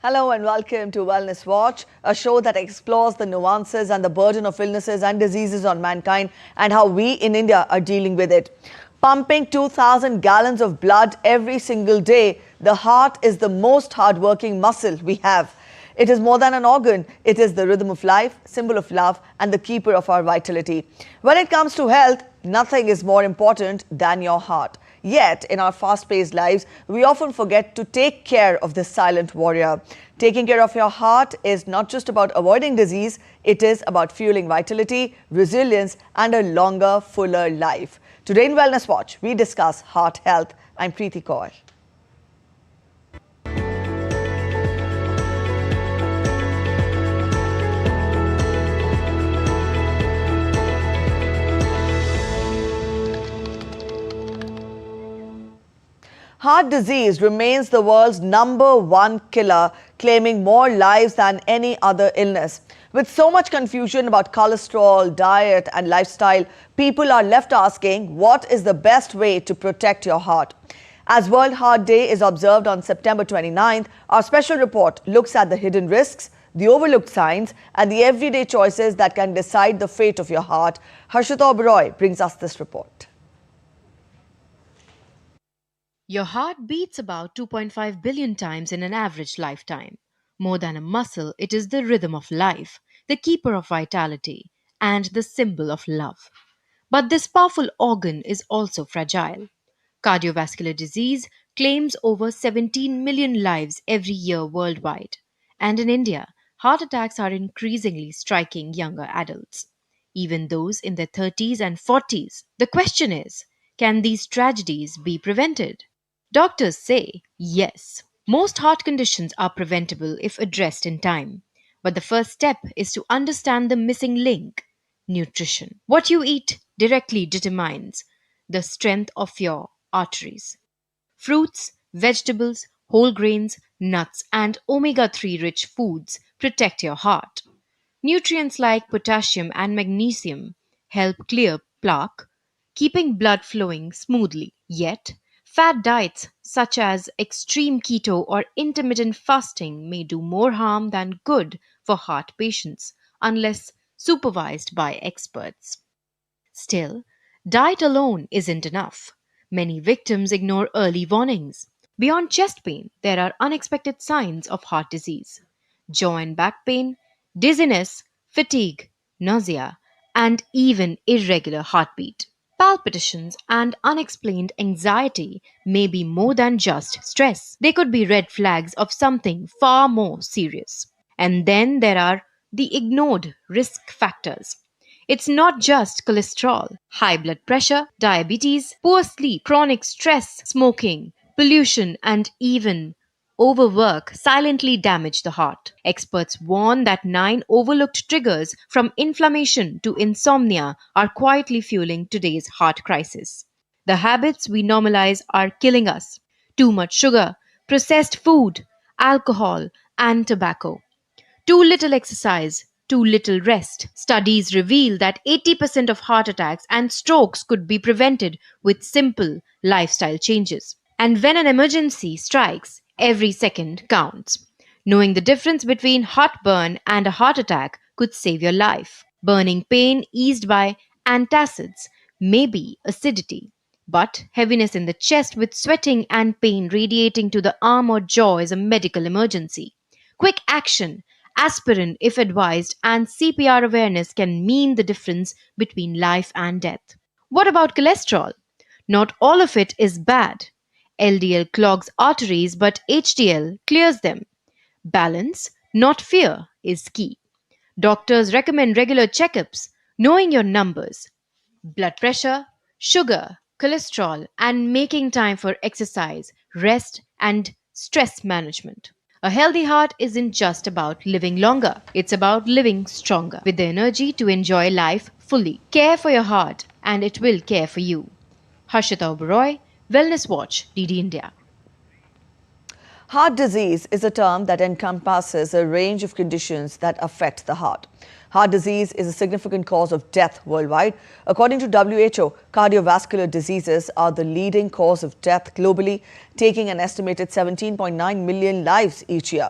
Hello and welcome to Wellness Watch, a show that explores the nuances and the burden of illnesses and diseases on mankind and how we in India are dealing with it. Pumping 2,000 gallons of blood every single day, the heart is the most hardworking muscle we have. It is more than an organ. It is the rhythm of life, symbol of love, and the keeper of our vitality. When it comes to health, nothing is more important than your heart. Yet, in our fast-paced lives, we often forget to take care of this silent warrior. Taking care of your heart is not just about avoiding disease, it is about fueling vitality, resilience, and a longer, fuller life. Today in Wellness Watch, we discuss heart health. I'm Preeti Kaur. Heart disease remains the world's #1 killer, claiming more lives than any other illness. With so much confusion about cholesterol, diet and lifestyle, people are left asking, what is the best way to protect your heart? As World Heart Day is observed on September 29th, our special report looks at the hidden risks, the overlooked signs and the everyday choices that can decide the fate of your heart. Harshita Oberoi brings us this report. Your heart beats about 2.5 billion times in an average lifetime. More than a muscle, it is the rhythm of life, the keeper of vitality, and the symbol of love. But this powerful organ is also fragile. Cardiovascular disease claims over 17 million lives every year worldwide. And in India, heart attacks are increasingly striking younger adults, even those in their 30s and 40s. The question is, can these tragedies be prevented? Doctors say yes. Most heart conditions are preventable if addressed in time. But the first step is to understand the missing link: nutrition. What you eat directly determines the strength of your arteries. Fruits, vegetables, whole grains, nuts, and omega 3 rich foods protect your heart. Nutrients like potassium and magnesium help clear plaque, keeping blood flowing smoothly. Yet, fat diets such as extreme keto or intermittent fasting may do more harm than good for heart patients unless supervised by experts. Still, diet alone isn't enough. Many victims ignore early warnings. Beyond chest pain, there are unexpected signs of heart disease: jaw and back pain, dizziness, fatigue, nausea, and even irregular heartbeat. Palpitations and unexplained anxiety may be more than just stress. They could be red flags of something far more serious. And then there are the ignored risk factors. It's not just cholesterol. High blood pressure, diabetes, poor sleep, chronic stress, smoking, pollution, and even overwork silently damage the heart. Experts warn that 9 overlooked triggers, from inflammation to insomnia, are quietly fueling today's heart crisis. The habits we normalize are killing us: too much sugar, processed food, alcohol, and tobacco. Too little exercise, too little rest. Studies reveal that 80% of heart attacks and strokes could be prevented with simple lifestyle changes. And when an emergency strikes, every second counts. Knowing the difference between heartburn and a heart attack could save your life. Burning pain eased by antacids may be acidity, but heaviness in the chest with sweating and pain radiating to the arm or jaw is a medical emergency. Quick action, aspirin if advised, and CPR awareness can mean the difference between life and death. What about cholesterol? Not all of it is bad. LDL clogs arteries, but HDL clears them. Balance, not fear, is key. Doctors recommend regular checkups, knowing your numbers: blood pressure, sugar, cholesterol, and making time for exercise, rest, and stress management. A healthy heart isn't just about living longer, it's about living stronger, with the energy to enjoy life fully. Care for your heart, and it will care for you. Harshita Oberoi, Wellness Watch, DD India. Heart disease is a term that encompasses a range of conditions that affect the heart. Heart disease is a significant cause of death worldwide. According to WHO, cardiovascular diseases are the leading cause of death globally, taking an estimated 17.9 million lives each year.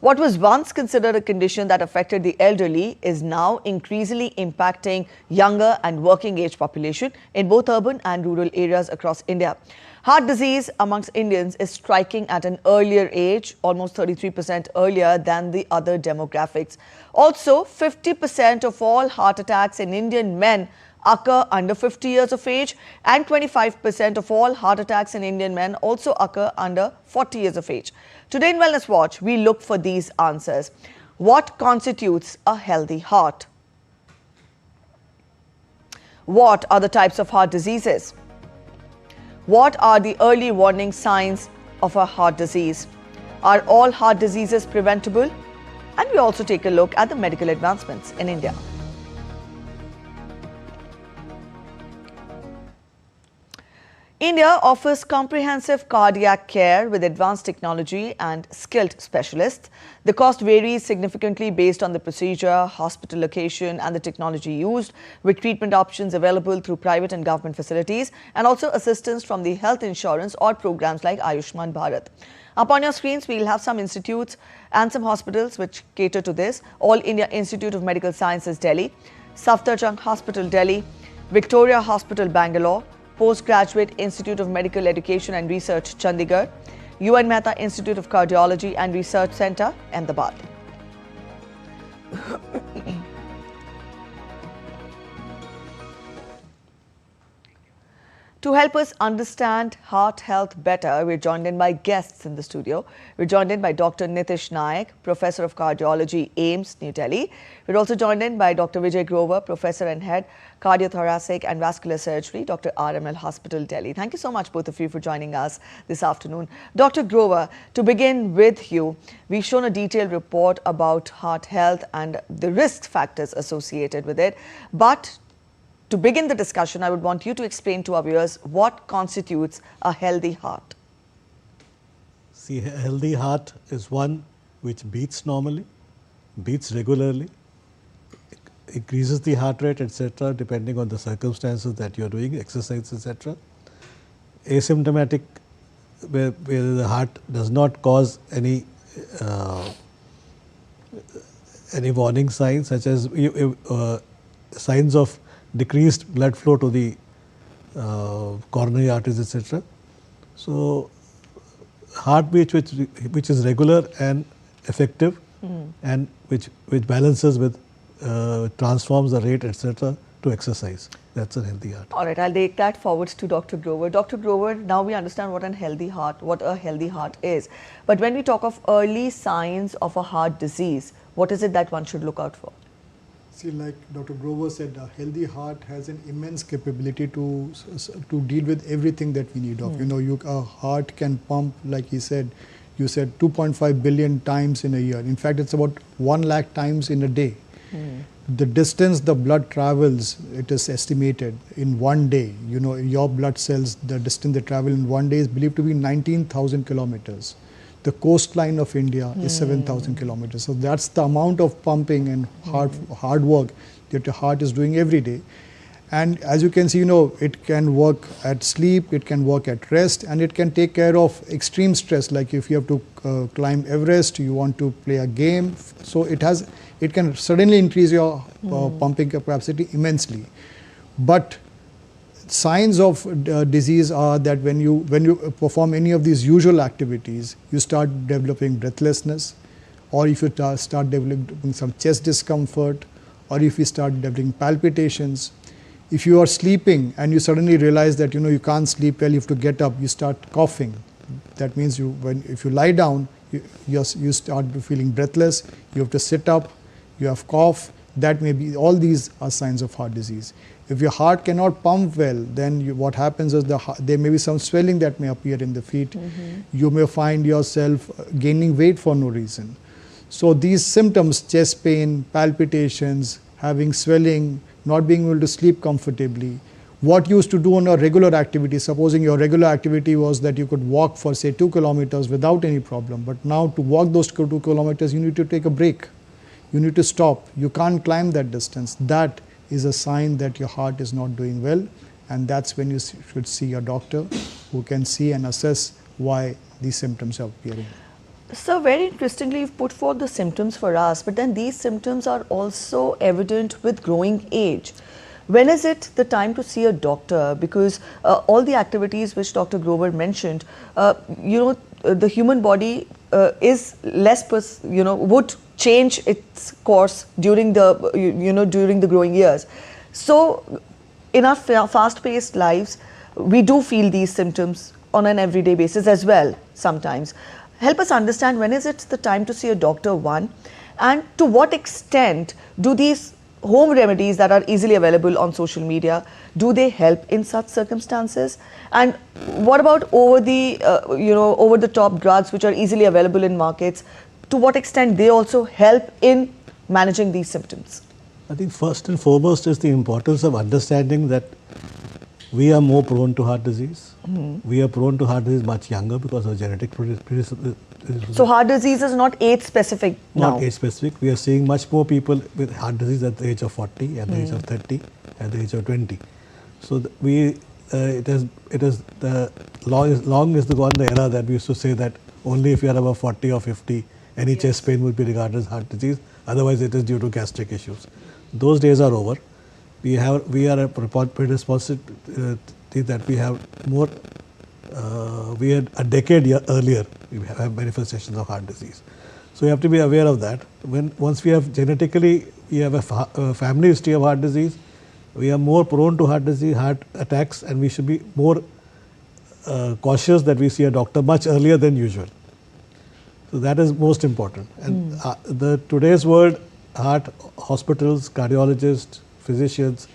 What was once considered a condition that affected the elderly is now increasingly impacting younger and working age population in both urban and rural areas across India. Heart disease amongst Indians is striking at an earlier age, almost 33% earlier than the other demographics. Also, 50% of all heart attacks in Indian men occur under 50 years of age, and 25% of all heart attacks in Indian men also occur under 40 years of age. Today in Wellness Watch, we look for these answers. What constitutes a healthy heart? What are the types of heart diseases? What are the early warning signs of a heart disease? Are all heart diseases preventable? And we also take a look at the medical advancements in India. India offers comprehensive cardiac care with advanced technology and skilled specialists. The cost varies significantly based on the procedure, hospital location and the technology used, with treatment options available through private and government facilities and also assistance from the health insurance or programs like Ayushman Bharat. Up on your screens, we'll have some institutes and some hospitals which cater to this. All India Institute of Medical Sciences, Delhi, Safdarjung Hospital, Delhi, Victoria Hospital, Bangalore, Postgraduate Institute of Medical Education and Research, Chandigarh, UN Mehta Institute of Cardiology and Research Centre, Ahmedabad. To help us understand heart health better, we're joined in by guests in the studio. We're joined in by Dr. Nitish Naik, Professor of Cardiology, AIIMS, New Delhi. We're also joined in by Dr. Vijay Grover, Professor and Head, Cardiothoracic and Vascular Surgery, Dr. RML Hospital, Delhi. Thank you so much, both of you, for joining us this afternoon. Dr. Grover, to begin with you, we've shown a detailed report about heart health and the risk factors associated with it. But to begin the discussion, I would want you to explain to our viewers what constitutes a healthy heart. See, a healthy heart is one which beats normally, beats regularly, increases the heart rate, etc., depending on the circumstances that you are doing, exercise, etc. Asymptomatic, where the heart does not cause any warning signs, such as signs of decreased blood flow to the coronary arteries, etc. So, heartbeat which is regular and effective, and which balances with transforms the rate, etc., to exercise. That's a healthy heart. All right, I'll take that forwards to Dr. Grover. Dr. Grover, now we understand what a healthy heart is. But when we talk of early signs of a heart disease, what is it that one should look out for? See, like Dr. Grover said, a healthy heart has an immense capability to deal with everything that we need of. You know, a heart can pump, like he said, you said 2.5 billion times in a year. In fact, it's about 1 lakh times in a day. The distance the blood travels, it is estimated in 1 day. You know, your blood cells, the distance they travel in 1 day is believed to be 19,000 kilometers. The coastline of India is 7,000 kilometers. So that's the amount of pumping and hard work that your heart is doing every day. And as you can see, you know, it can work at sleep, it can work at rest, and it can take care of extreme stress. Like if you have to climb Everest, you want to play a game. So it can suddenly increase your pumping capacity immensely. But signs of disease are that when you perform any of these usual activities, you start developing breathlessness, or if you start developing some chest discomfort, or if you start developing palpitations. If you are sleeping and you suddenly realize that you can't sleep well, you have to get up, you start coughing. That means if you lie down, you start feeling breathless, you have to sit up, you have cough. That may be, all these are signs of heart disease. If your heart cannot pump well, then what happens is there may be some swelling that may appear in the feet. You may find yourself gaining weight for no reason. So these symptoms, chest pain, palpitations, having swelling, not being able to sleep comfortably, what you used to do on a regular activity, supposing your regular activity was that you could walk for say 2 kilometers without any problem, but now to walk those 2 kilometers you need to take a break. You need to stop. You can't climb that distance. That is a sign that your heart is not doing well, and that's when you should see a doctor who can see and assess why these symptoms are appearing. So very interestingly, you've put forth the symptoms for us, but then these symptoms are also evident with growing age. When is it the time to see a doctor? Because all the activities which Dr. Grover mentioned, the human body is less, would change its course during the, during the growing years. So in our fast-paced lives, we do feel these symptoms on an everyday basis as well sometimes. Help us understand, when is it the time to see a doctor, one, and to what extent do these home remedies that are easily available on social media, do they help in such circumstances? And what about over the top drugs which are easily available in markets? To what extent they also help in managing these symptoms? I think first and foremost is the importance of understanding that we are more prone to heart disease. We are prone to heart disease much younger because of genetic predisposition. So heart disease is not age specific now? Not age specific. We are seeing much more people with heart disease at the age of 40, at the age of 30, at the age of 20. So it is the long is gone the era that we used to say that only if you are above 40 or 50, any chest pain would be regarded as heart disease. Otherwise, it is due to gastric issues. Those days are over. We are a predisposed that we have more. We had a decade earlier, we have manifestations of heart disease. So you have to be aware of that. Once we have genetically, we have a family history of heart disease, we are more prone to heart disease, heart attacks, and we should be more cautious that we see a doctor much earlier than usual. So that is most important. And today's world, heart hospitals, cardiologists, physicians,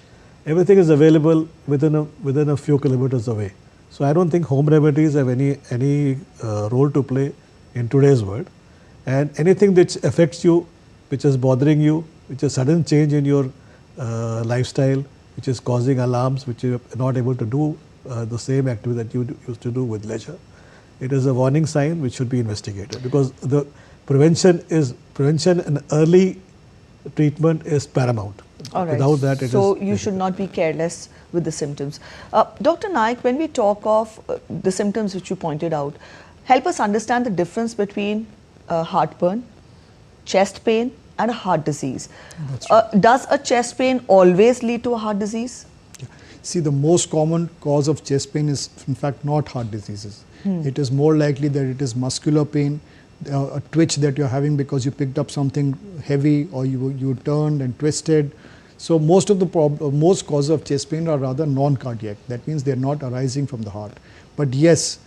everything is available within a few kilometers away. So I don't think home remedies have any role to play in today's world. And anything that affects you, which is bothering you, which is sudden change in your lifestyle, which is causing alarms, which you're not able to do the same activity that you used to do with leisure, it is a warning sign which should be investigated, because the prevention and early treatment is paramount. All right. Without that, you should not be careless with the symptoms. Dr. Naik, when we talk of the symptoms which you pointed out, help us understand the difference between heartburn, chest pain and a heart disease. Does a chest pain always lead to a heart disease? Yeah. See, the most common cause of chest pain is in fact not heart diseases. It is more likely that it is muscular pain, a twitch that you're having because you picked up something heavy or you turned and twisted. So most causes of chest pain are rather non-cardiac. That means they're not arising from the heart. But yes,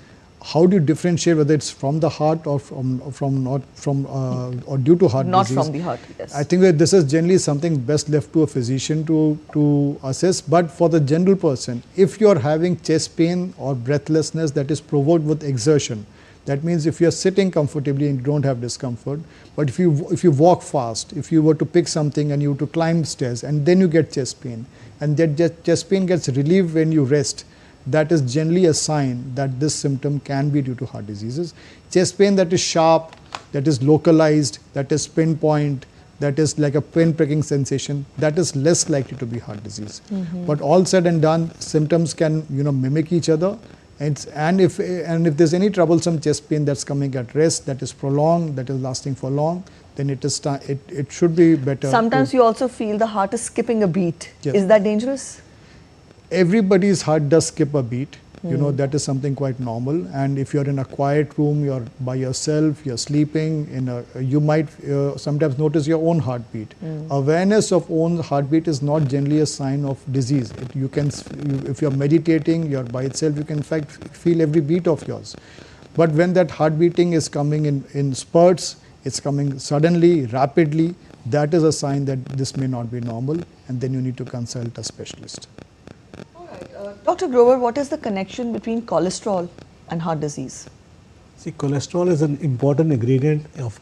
how do you differentiate whether it's from the heart or or due to heart not disease? Not from the heart, yes. I think that this is generally something best left to a physician to assess. But for the general person, if you're having chest pain or breathlessness that is provoked with exertion, that means if you're sitting comfortably and you don't have discomfort, but if you walk fast, if you were to pick something and you were to climb stairs and then you get chest pain, and that chest pain gets relieved when you rest, that is generally a sign that this symptom can be due to heart diseases. Chest pain that is sharp, that is localized, that is pinpoint, that is like a pin pricking sensation, that is less likely to be heart disease. But all said and done, symptoms can mimic each other. And if there's any troublesome chest pain that's coming at rest, that is prolonged, that is lasting for long, then it should be better. Sometimes you also feel the heart is skipping a beat. Yes. Is that dangerous? Everybody's heart does skip a beat. That is something quite normal. And if you're in a quiet room, you're by yourself, you're sleeping, you might sometimes notice your own heartbeat. Awareness of own heartbeat is not generally a sign of disease. If you're meditating, you're by itself, you can in fact feel every beat of yours. But when that heart beating is coming in spurts, it's coming suddenly, rapidly, that is a sign that this may not be normal, and then you need to consult a specialist. Dr. Grover, what is the connection between cholesterol and heart disease? See, cholesterol is an important ingredient of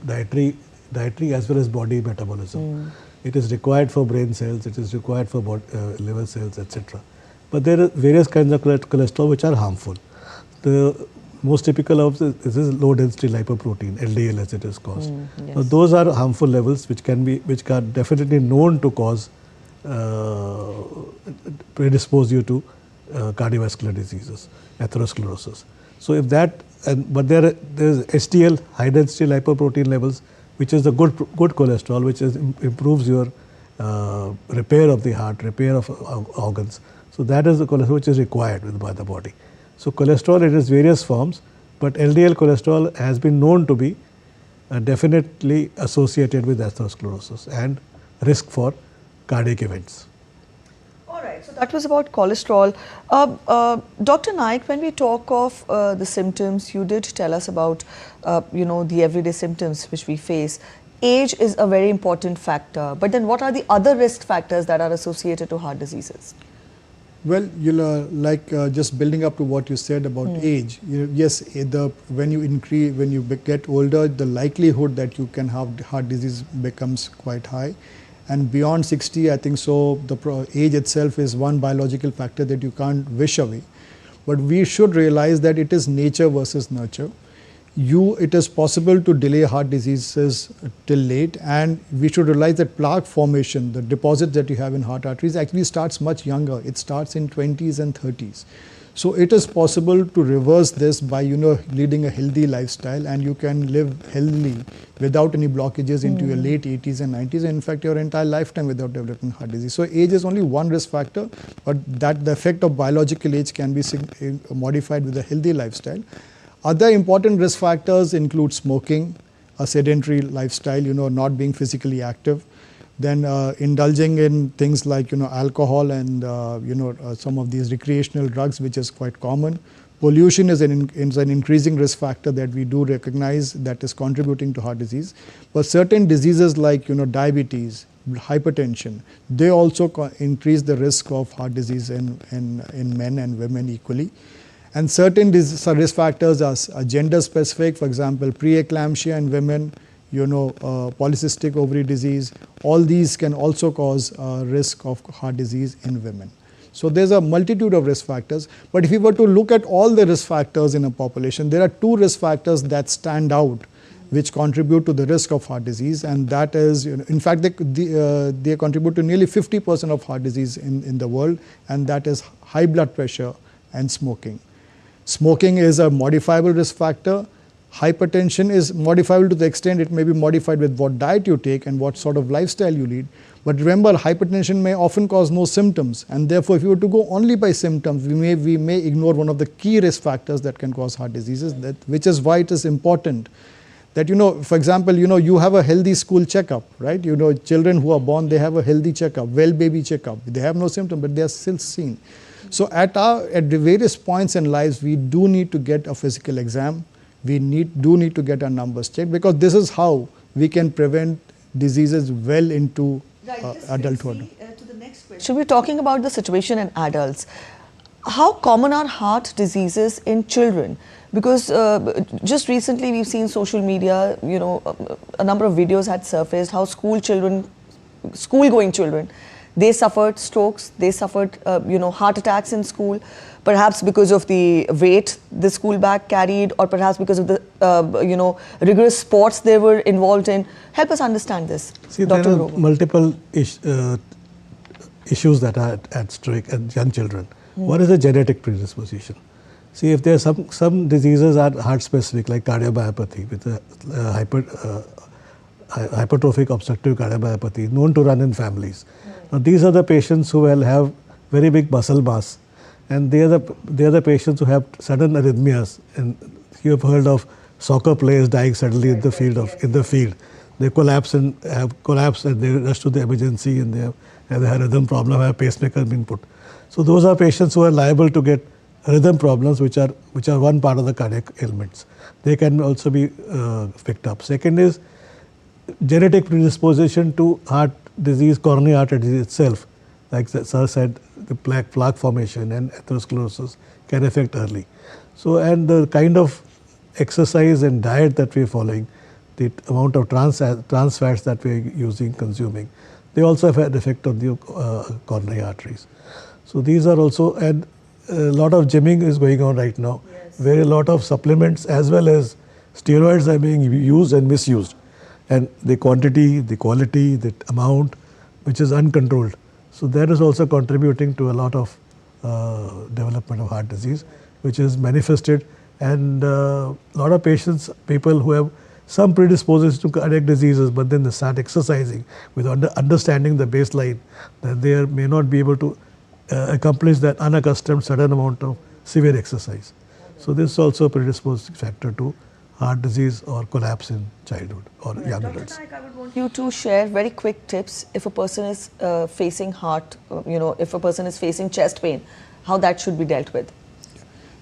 dietary as well as body metabolism. It is required for brain cells, it is required for liver cells, etc. But there are various kinds of cholesterol which are harmful. The most typical of this is low density lipoprotein, LDL as it is called. Yes. Now, those are harmful levels which are definitely known to cause predispose you to cardiovascular diseases, atherosclerosis. So if that but there is HDL, high density lipoprotein levels, which is the good cholesterol, which improves your repair of the heart, repair of organs. So that is the cholesterol which is required by the body. So cholesterol, it is various forms, but LDL cholesterol has been known to be definitely associated with atherosclerosis and risk for cardiac events. All right, so that was about cholesterol. Dr. Naik, when we talk of the symptoms, you did tell us about, the everyday symptoms which we face. Age is a very important factor, but then what are the other risk factors that are associated to heart diseases? Well, just building up to what you said about age, yes, when you get older, the likelihood that you can have heart disease becomes quite high. And beyond 60, I think so, the age itself is one biological factor that you can't wish away. But we should realize that it is nature versus nurture. It is possible to delay heart diseases till late, and we should realize that plaque formation, the deposits that you have in heart arteries, actually starts much younger. It starts in 20s and 30s. So it is possible to reverse this by leading a healthy lifestyle, and you can live healthily without any blockages into your late 80s and 90s, and in fact your entire lifetime without developing heart disease. So age is only one risk factor, but that the effect of biological age can be modified with a healthy lifestyle. Other important risk factors include smoking, a sedentary lifestyle, not being physically active, then indulging in things like alcohol and some of these recreational drugs, which is quite common. Pollution is an increasing risk factor that we do recognize that is contributing to heart disease. But certain diseases like diabetes, hypertension, they also increase the risk of heart disease in men and women equally. And certain risk factors are gender specific, for example, preeclampsia in women, polycystic ovary disease. All these can also cause risk of heart disease in women. So there's a multitude of risk factors. But if we were to look at all the risk factors in a population, there are two risk factors that stand out which contribute to the risk of heart disease, and that is, in fact, they contribute to nearly 50% of heart disease in the world, and that is high blood pressure and smoking. Smoking is a modifiable risk factor. Hypertension is modifiable to the extent it may be modified with what diet you take and what sort of lifestyle you lead. But remember, hypertension may often cause no symptoms, and therefore if you were to go only by symptoms, we may ignore one of the key risk factors that can cause heart diseases, which is why it is important that, for example, you have a healthy school checkup, right? Children who are born, they have a healthy checkup, well baby checkup. They have no symptom, but they are still seen. So at the various points in lives, we do need to get a physical exam. We do need to get our numbers checked, because this is how we can prevent diseases well into adulthood. To the next question. We're talking about the situation in adults. How common are heart diseases in children? Because just recently we've seen social media, a number of videos had surfaced how school-going children, they suffered strokes, they suffered heart attacks in school, perhaps because of the weight the school bag carried, or perhaps because of the rigorous sports they were involved in. Help us understand this. See, Dr. there are Grover. multiple issues that are at stake in young children. One is a genetic predisposition. See, if there are some diseases are heart specific, like cardiomyopathy with hypertrophic obstructive cardiomyopathy, known to run in families. Now, these are the patients who will have very big muscle mass, and they are the patients who have sudden arrhythmias. And you have heard of soccer players dying suddenly in the field. They collapse and they rush to the emergency, and they have a rhythm problem, have a pacemaker been put. So those are patients who are liable to get rhythm problems, which are one part of the cardiac ailments. They can also be picked up. Second is genetic predisposition to heart disease, coronary artery disease itself. Like sir said, the plaque formation and atherosclerosis can affect early. So, and the kind of exercise and diet that we are following, the amount of trans fats that we are consuming, they also have an effect on the coronary arteries. So these are also, and a lot of gymming is going on right now, where a lot of supplements as well as steroids are being used and misused. And the quantity, the quality, the amount, which is uncontrolled. So that is also contributing to a lot of development of heart disease, which is manifested And a lot of patients, people who have some predisposition to cardiac diseases, but then they start exercising with understanding the baseline, that they may not be able to accomplish that unaccustomed sudden amount of severe exercise. So this is also a predisposing factor to heart disease or collapse in childhood or young Dr. adults. Naik, I would want you to share very quick tips if a person is facing if a person is facing chest pain, how that should be dealt with.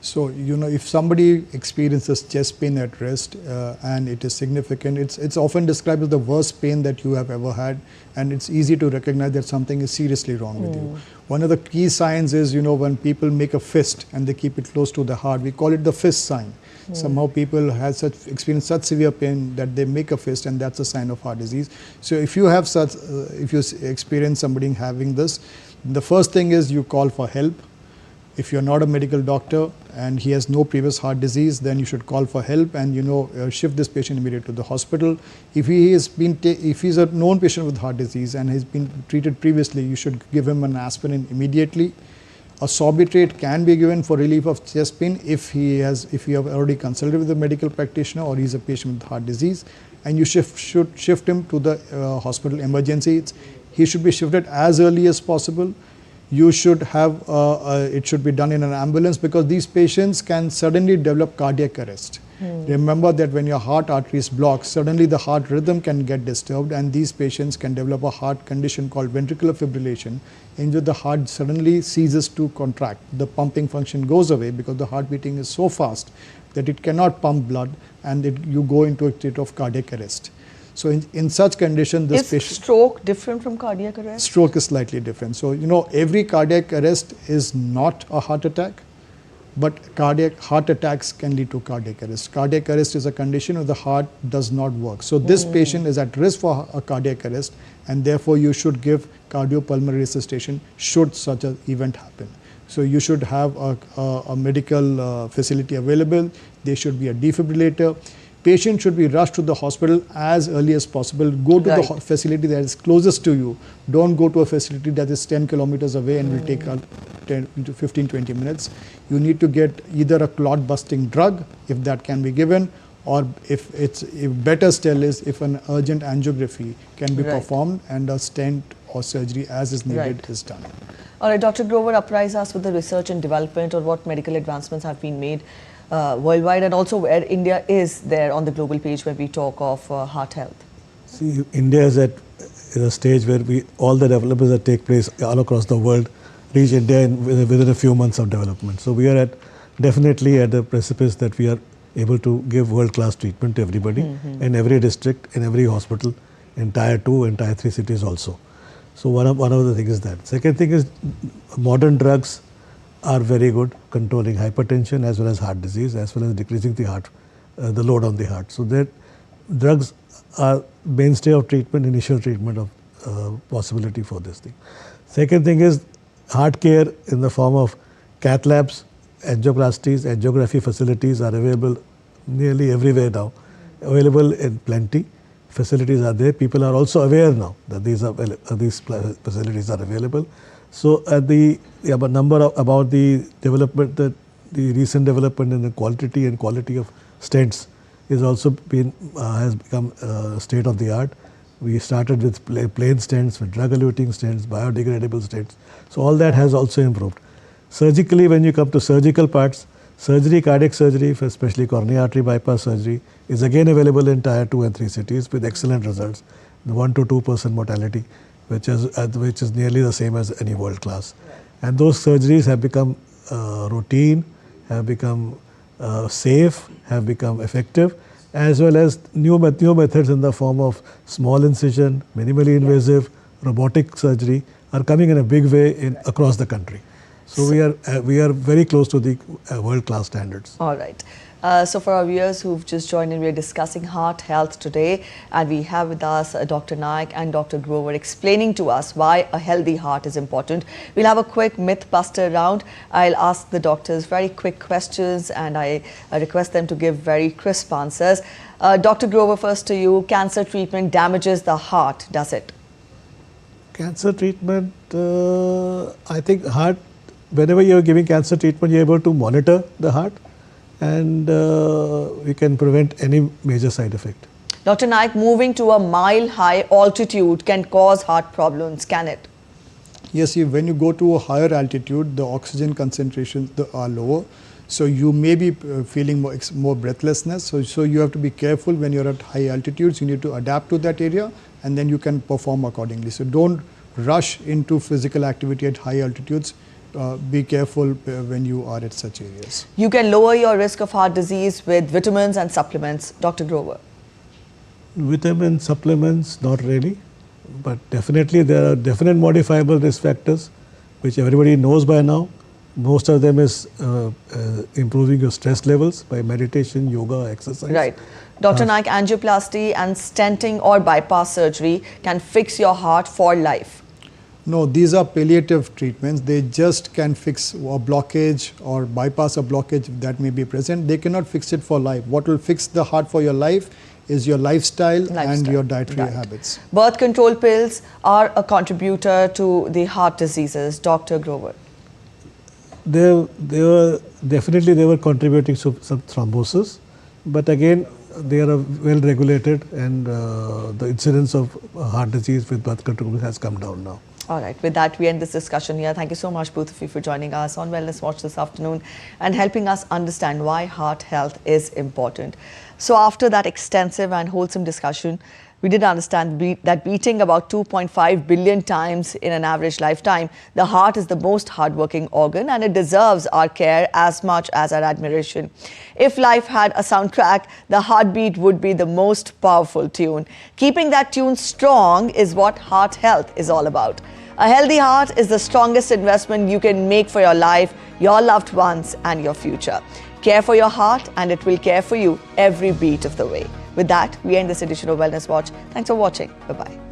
So, if somebody experiences chest pain at rest and it is significant, it's often described as the worst pain that you have ever had, and it's easy to recognize that something is seriously wrong with you. One of the key signs is, when people make a fist and they keep it close to the heart, we call it the fist sign. Somehow people have experience such severe pain that they make a fist, and that's a sign of heart disease. So if you have if you experience somebody having this, the first thing is you call for help. If you're not a medical doctor and he has no previous heart disease, then you should call for help and shift this patient immediately to the hospital. If he's a known patient with heart disease and has been treated previously, you should give him an aspirin immediately. A sorbitrate can be given for relief of chest pain if you have already consulted with a medical practitioner or he's a patient with heart disease, and you should shift him to the hospital emergency. He should be shifted as early as possible. You should have it should be done in an ambulance, because these patients can suddenly develop cardiac arrest. Remember that when your heart arteries block, suddenly the heart rhythm can get disturbed, and these patients can develop a heart condition called ventricular fibrillation, in which the heart suddenly ceases to contract. The pumping function goes away because the heart beating is so fast that it cannot pump blood, and you go into a state of cardiac arrest. So in such condition, this patient... Is stroke different from cardiac arrest? Stroke is slightly different. So, every cardiac arrest is not a heart attack, but heart attacks can lead to cardiac arrest. Cardiac arrest is a condition where the heart does not work. So this patient is at risk for a cardiac arrest, and therefore you should give cardiopulmonary resuscitation should such an event happen. So you should have a medical facility available. There should be a defibrillator. Patient should be rushed to the hospital as early as possible. Go to the facility that is closest to you. Don't go to a facility that is 10 kilometers away and will take 10 to 15-20 minutes. You need to get either a clot busting drug, if that can be given, or if better still is if an urgent angiography can be performed and a stent or surgery as is needed is done. All right, Dr. Grover, apprise us with the research and development, or what medical advancements have been made worldwide, and also where India is there on the global page where we talk of heart health. See, India is at a stage where all the developments that take place all across the world reach India within a few months of development. So we are definitely at the precipice that we are able to give world-class treatment to everybody in every district, in every hospital, in Tier 2 and Tier 3 cities also. So one of the things is that. Second thing is modern drugs are very good controlling hypertension as well as heart disease, as well as decreasing the load on the heart. So that drugs are mainstay of treatment, initial treatment of possibility for this thing. Second thing is heart care in the form of cath labs, angioplasties, angiography facilities are available nearly everywhere now, available in plenty. Facilities are there. People are also aware now that these facilities are available. So about the development, the recent development in the quantity and quality of stents is also has become state of the art. We started with plain stents, with drug-eluting stents, biodegradable stents. So all that has also improved. Surgically, when you come to surgical parts, cardiac surgery, especially coronary artery bypass surgery, is again available in Tier 2 and 3 cities with excellent results, 1 to 2% mortality, which is nearly the same as any world class. And those surgeries have become routine, have become safe, have become effective, as well as new methods in the form of small incision, minimally invasive, robotic surgery are coming in a big way across the country. So we are very close to the world-class standards. All right. So for our viewers who've just joined in, we're discussing heart health today, and we have with us Dr. Naik and Dr. Grover explaining to us why a healthy heart is important. We'll have a quick myth buster round. I'll ask the doctors very quick questions, and I request them to give very crisp answers. Dr. Grover, first to you. Cancer treatment damages the heart, does it? Cancer treatment, I think heart, whenever you're giving cancer treatment, you're able to monitor the heart. and we can prevent any major side effect. Dr. Naik, moving to a mile-high altitude can cause heart problems, can it? Yes, when you go to a higher altitude, the oxygen concentrations are lower. So you may be feeling more breathlessness. So you have to be careful when you're at high altitudes. You need to adapt to that area, and then you can perform accordingly. So don't rush into physical activity at high altitudes. Be careful when you are at such areas. You can lower your risk of heart disease with vitamins and supplements, Dr. Grover. Vitamin supplements, not really, but definitely there are definite modifiable risk factors which everybody knows by now. Most of them is improving your stress levels by meditation, yoga, exercise. Right. Dr. Naik, angioplasty and stenting or bypass surgery can fix your heart for life. No, these are palliative treatments. They just can fix a blockage or bypass a blockage that may be present. They cannot fix it for life. What will fix the heart for your life is your lifestyle and your dietary habits. Birth control pills are a contributor to the heart diseases, Dr. Grover. They were contributing to some thrombosis, but again they are well regulated, and the incidence of heart disease with birth control has come down now. All right, with that we end this discussion here. Thank you so much, both of you, for joining us on Wellness Watch this afternoon and helping us understand why heart health is important. So after that extensive and wholesome discussion, we did understand that beating about 2.5 billion times in an average lifetime, the heart is the most hardworking organ and it deserves our care as much as our admiration. If life had a soundtrack, the heartbeat would be the most powerful tune. Keeping that tune strong is what heart health is all about. A healthy heart is the strongest investment you can make for your life, your loved ones, and your future. Care for your heart and it will care for you every beat of the way. With that, we end this edition of Wellness Watch. Thanks for watching. Bye-bye.